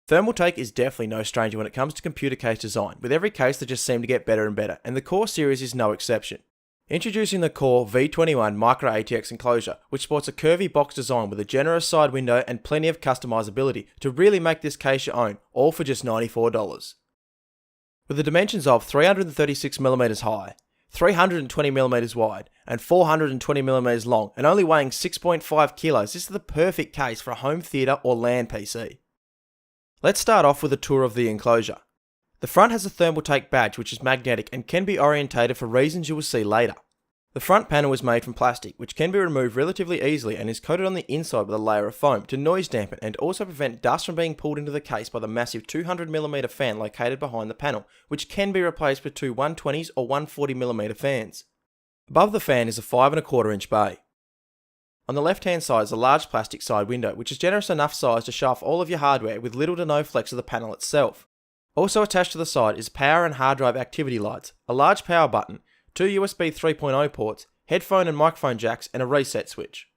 Thermaltake is definitely no stranger when it comes to computer case design, with every case that just seem to get better and better, and the Core series is no exception. Introducing the Core V21 Micro-ATX Enclosure, which sports a curvy box design with a generous side window and plenty of customizability to really make this case your own, all for just $94. With the dimensions of 336mm high, 320mm wide, and 420mm long, and only weighing 6.5 kilos, this is the perfect case for a home theatre or LAN PC. Let's start off with a tour of the enclosure. The front has a Thermaltake badge which is magnetic and can be orientated for reasons you will see later. The front panel is made from plastic which can be removed relatively easily and is coated on the inside with a layer of foam to noise dampen and also prevent dust from being pulled into the case by the massive 200mm fan located behind the panel, which can be replaced with two 120s or 140mm fans. Above the fan is a 5¼ inch bay. On the left hand side is a large plastic side window which is generous enough size to show off all of your hardware with little to no flex of the panel itself. Also attached to the side is power and hard drive activity lights, a large power button, two USB 3.0 ports, headphone and microphone jacks and a reset switch.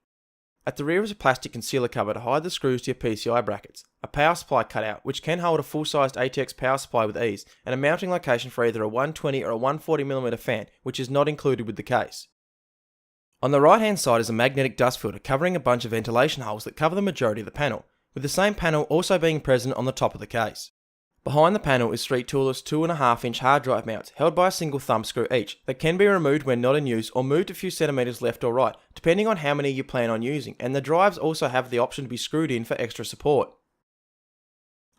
At the rear is a plastic concealer cover to hide the screws to your PCI brackets, a power supply cutout which can hold a full-sized ATX power supply with ease, and a mounting location for either a 120 or a 140mm fan which is not included with the case. On the right hand side is a magnetic dust filter covering a bunch of ventilation holes that cover the majority of the panel, with the same panel also being present on the top of the case. Behind the panel is three toolless 2.5 inch hard drive mounts held by a single thumb screw each that can be removed when not in use or moved a few centimeters left or right depending on how many you plan on using, and the drives also have the option to be screwed in for extra support.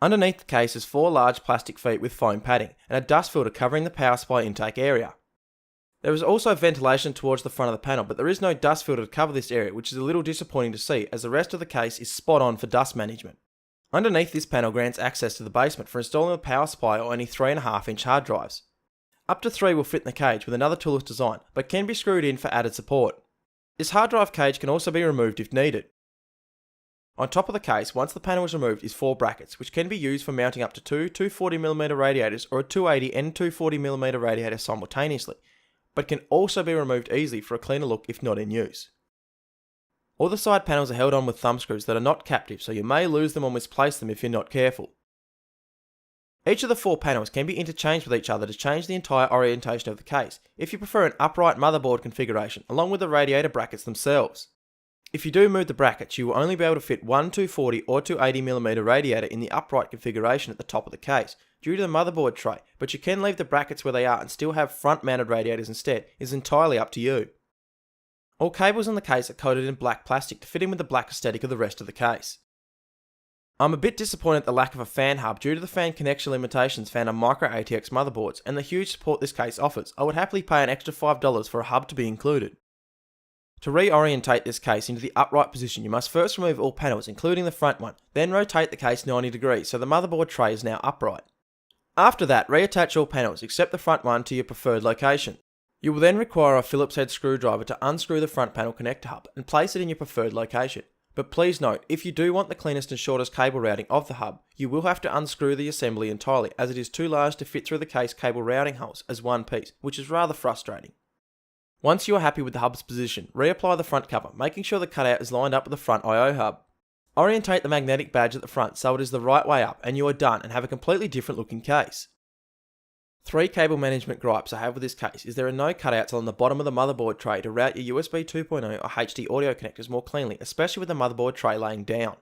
Underneath the case is four large plastic feet with foam padding and a dust filter covering the power supply intake area. There is also ventilation towards the front of the panel, but there is no dust filter to cover this area, which is a little disappointing to see as the rest of the case is spot on for dust management. Underneath this panel grants access to the basement for installing a power supply or any 3.5 inch hard drives. Up to 3 will fit in the cage with another toolless design, but can be screwed in for added support. This hard drive cage can also be removed if needed. On top of the case, once the panel is removed, is 4 brackets, which can be used for mounting up to two 240mm radiators or a 280 and 240mm radiator simultaneously, but can also be removed easily for a cleaner look if not in use. All the side panels are held on with thumb screws that are not captive, so you may lose them or misplace them if you're not careful. Each of the 4 panels can be interchanged with each other to change the entire orientation of the case, if you prefer an upright motherboard configuration, along with the radiator brackets themselves. If you do move the brackets, you will only be able to fit one 240 or 280mm radiator in the upright configuration at the top of the case, due to the motherboard tray, but you can leave the brackets where they are and still have front-mounted radiators instead. It is entirely up to you. All cables in the case are coated in black plastic to fit in with the black aesthetic of the rest of the case. I'm a bit disappointed at the lack of a fan hub due to the fan connection limitations found on Micro-ATX motherboards and the huge support this case offers. I would happily pay an extra $5 for a hub to be included. To reorientate this case into the upright position, you must first remove all panels including the front one, then rotate the case 90 degrees so the motherboard tray is now upright. After that, reattach all panels except the front one to your preferred location. You will then require a Phillips head screwdriver to unscrew the front panel connector hub and place it in your preferred location. But please note, if you do want the cleanest and shortest cable routing of the hub, you will have to unscrew the assembly entirely as it is too large to fit through the case cable routing holes as one piece, which is rather frustrating. Once you are happy with the hub's position, reapply the front cover, making sure the cutout is lined up with the front I/O hub. Orientate the magnetic badge at the front so it is the right way up and you are done and have a completely different looking case. 3 cable management gripes I have with this case is there are no cutouts on the bottom of the motherboard tray to route your USB 2.0 or HD audio connectors more cleanly, especially with the motherboard tray laying down.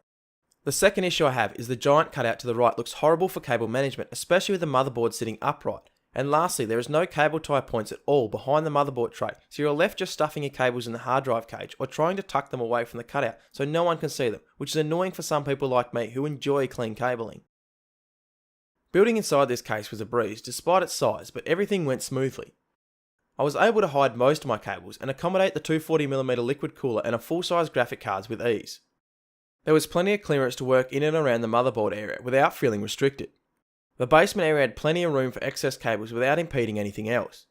The second issue I have is the giant cutout to the right looks horrible for cable management, especially with the motherboard sitting upright. And lastly, there is no cable tie points at all behind the motherboard tray, so you're left just stuffing your cables in the hard drive cage or trying to tuck them away from the cutout so no one can see them, which is annoying for some people like me who enjoy clean cabling. Building inside this case was a breeze despite its size, but everything went smoothly. I was able to hide most of my cables and accommodate the 240mm liquid cooler and a full-size graphic cards with ease. There was plenty of clearance to work in and around the motherboard area without feeling restricted. The basement area had plenty of room for excess cables without impeding anything else.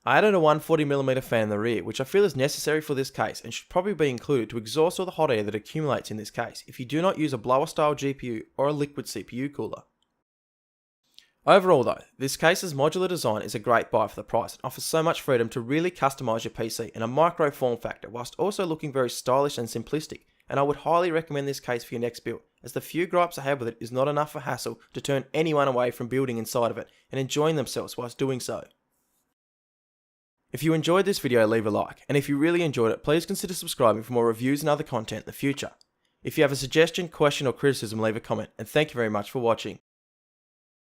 I added a 140mm fan in the rear, which I feel is necessary for this case and should probably be included to exhaust all the hot air that accumulates in this case if you do not use a blower style GPU or a liquid CPU cooler. Overall though, this case's modular design is a great buy for the price and offers so much freedom to really customise your PC in a micro form factor whilst also looking very stylish and simplistic, and I would highly recommend this case for your next build, as the few gripes I have with it is not enough of a hassle to turn anyone away from building inside of it and enjoying themselves whilst doing so. If you enjoyed this video, leave a like, and if you really enjoyed it, please consider subscribing for more reviews and other content in the future. If you have a suggestion, question or criticism, leave a comment, and thank you very much for watching.